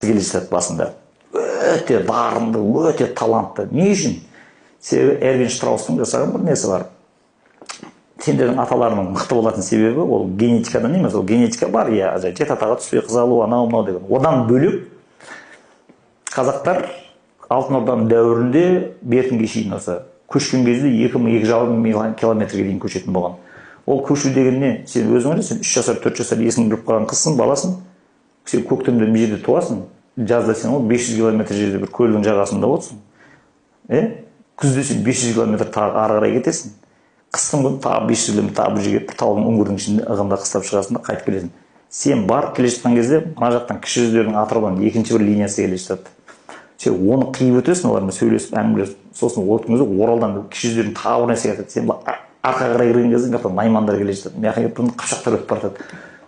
келе жатады басында. Өте дарынды, өте талантты. Не үшін? Себебі Эрвин Штраустың жасаған бір несі бар. Сендердің аталарының мықты болатын себебі ол генетикадан емес, ол генетика бар, иә, жет атаға түспей қыз алу, анау мынау деген. Одан бөлек қазақтар Алтын Орданың дәуірінде бертінге шейін осы көшкен кезде 2,2 километрге дейін көшетін болған. Ол көшу деген не? Сен өзің ойлай, сен 3 жасар, 4 жасар есің біліп қалған қызсың, баласың. Сен көктемде бір жерде туасың, жазда сен 500 километр жерде бір көлдің жағасында отырсың. Күзде сен 500 километр тағы ары қарай кетесің. Қыстың күні тағы 500 километр тағы бір жерге таудың үңгірдің ішінде ығында қыстап шығасың да қайтып келесің. Сен барып келе жатқан кезде мына жақтан кіші жүздердің атыраудан екінші бір линиясы келе жатады. Сен оны қиып өтесің, олармен сөйлесіп әңгімелесіп, сосын өткен кезде Оралдан кіші жүздердің тағы бір нәрсе келеді. Сен арқа қарай кірген кезде наймандар келе жатады. Мына жаққа қыпшақтар өтіп бара жатады.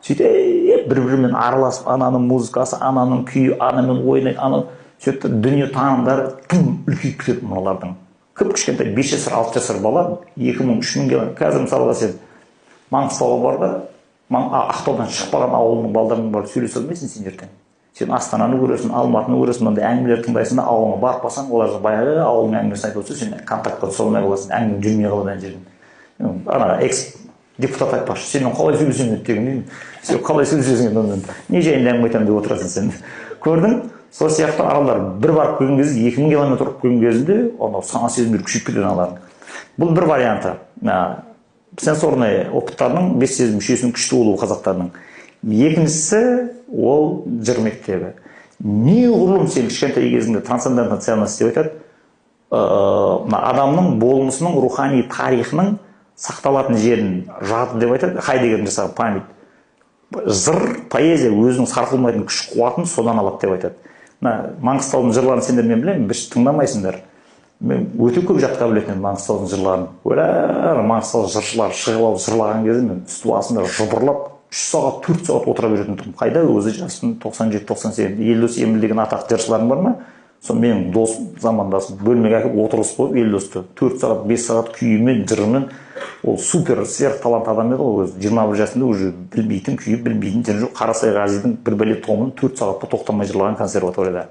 Сөйтіп бір-бірімен араласып, ананың музыкасы, ананың күйі, анамен ойнайды, ана сөйтіп дүние танымдары тым үлкейіп кетеді мыналардың. Кішкентай 5 жасар, 6 жасар бала 2000-3000 километр. Қазір мысалға сен Маңғыстауға бар да, Ақтаудан шықпаған ауылының балдарымен барып сөйлесе алмайсың сен ертең. Сен Астананы көресің, Алматыны көресің, мынандай әңгімелер тыңдайсың да, ауылыңа барып қалсаң, олар баяғы ауылдың әңгімесін айтып отырса, сен контактқа түсе алмай қаласың, әңгіме жүрмей қалады ана жерден. Ана экс-депутат айтпақшы, сенің қалай сөйлесемін деген. Сен қалай сөйлесесің онымен? Не жайында әңгіме айтамын деп отырасың сен. Көрдің? Сол сияқты аралар бір барып келген кезде 2000 километр тұрып келген кезінде онда сана сезімдер күшейіп кетеді аналардың. Бұл бір варианты. Сенсорный опыттарының 5 сезім мүшесінің күшті болуы қазақтарының. Екіншісі ол жыр мектебі. Неғұрлым сен кішкентай кезіңде трансцендентный ценность деп айтады. Адамның болмысының рухани тарихының сақталатын жерін жады деп айтады. Хайдеггердің жасаған память. Жыр, поэзия өзінің сарқылмайтын күш қуатын содан алады деп айтады. Маңғыстаудың жырларын сендер мен білемін, біз тыңдамайсыңдар. Мен өте көп жатқа білетін Маңғыстаудың жырларын. Маңғыстаудың жыршылар шығып алып жырлаған кезде мен үсті басында жыбырлап 3 сағат, 4 сағат отыра беретін тұрмын. Қайда өзі жасым 97-98. Елдос Еміл деген атақты жыршыларың бар ма? Сол менің досым, замандасым бөлмеге әкеліп отырғызып қойып Елдосты 4 сағат, 5 сағат күйімен, жырымен. Ол супер сверх талант адам еді ол өзі. 21 жасында уже білмейтін күйі, білмейтін жыры жоқ. Қарасай Ғазидің бір бәле томын 4 сағатта тоқтамай жырлаған консерваторияда.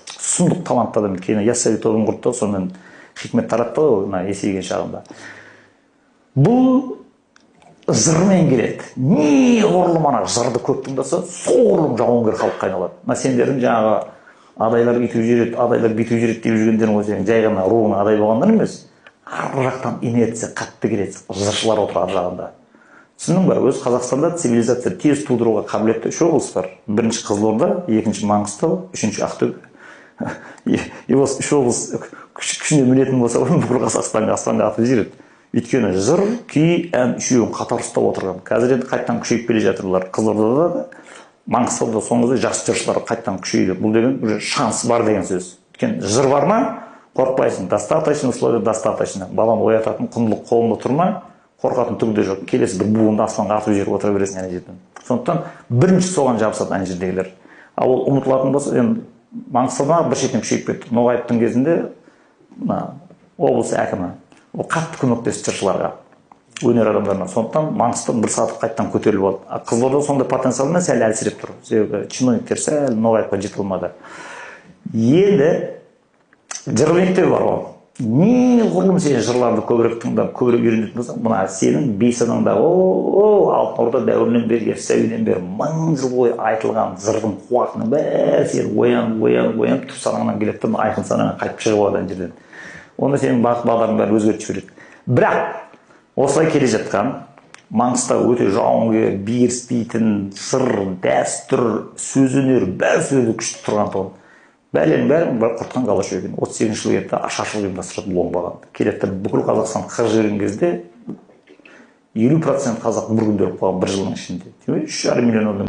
Сұмдық талантты адам. Кейін Яссауи тобын құрды, сонымен хикмет таратты ғой есейген шағында. Бұл жырмен келеді. Неғұрлым ана жырды көп тыңдаса, соғұрлым жауынгер халыққа айналады. Сендердің жаңағы адайлар бүйтіп жүреді деп жүргендерің ғой, жай ғана руының адай болғандар емес. Ар жақтан инерция қатты келеді, жыршылар отырады жағында. Түсіндің ба? Өз Қазақстанда цивилизация тез тудыруға қабілетті 3 облыс бар. Бірінші Қызылорда, екінші Маңғыстау, үшінші Ақтөбе. Осы 3 облыс күшіне мінетін болса, бүкіл Қазақстанға аспанға атып жібереді. Өйткені жыр, күй, ән үшеуін қатар ұстап отырған. Қазір енді қайттан күшейіп келе жатырлар. Қызылордада да, Маңғыстауда соңғы жас жыршылар қайттан күшейді. Бұл деген уже шанс бар деген сөз. Өйткені жыр бар ма? Қорқпайсың, достаточно условия, достаточно. Баланы оятатын құндылық қолында тұрмай, қорқатын түгі де жоқ. Келесі бір буынды аспанға атып жіберіп отыра бересің ана жерден. Сондықтан бірінші соған жабысады ана жердегілер. Ал ол ұмытылатын болса, енді Маңғыстаудан бір шетінен күшейіп кетті. Ноғаевтың кезінде облыс әкімі ол қатты көмектесті жыршыларға, өнер адамдарына. Сондықтан Маңғыстау бір сатып қайттан көтеріліп алды. Қызылорда сондай потенциалмен сәл әлсіреп тұр. Себебі чиновниктер сәл Ноғаевқа жете алмады. Енді жыр мектебі бар ғой. Неғұрлым сен жырларды көбірек тыңдап, көбірек үйренетін болсаң, мына сенің бейсаныңда Алтын Орда дәуірінен бері, Яссауиден бері 1000 жыл бойы айтылған жырдың қуатының бәрі сен оянып, түп санаңнан келеді де, айқын санаңа қайтып шығып алады ана жерден. Онда сенің бағыт бағдарың бәрі өзгертіп жібереді. Бірақ осылай келе жатқан Маңғыстау өте жауынгер, беріспейтін жыр, дәстүр, сөз өнер, бәрі сөзі күшті тұрған тұғын. Бәленің бәрін құртқан Голощекин 38 жыл кетті, ашаршылық ұйымдастырады бұл оңбаған. Келеді бүкіл Қазақстан қырып жіберген кезде 50% қазақ бір күнделіп қалған бір жылдың ішінде. 3,5 миллион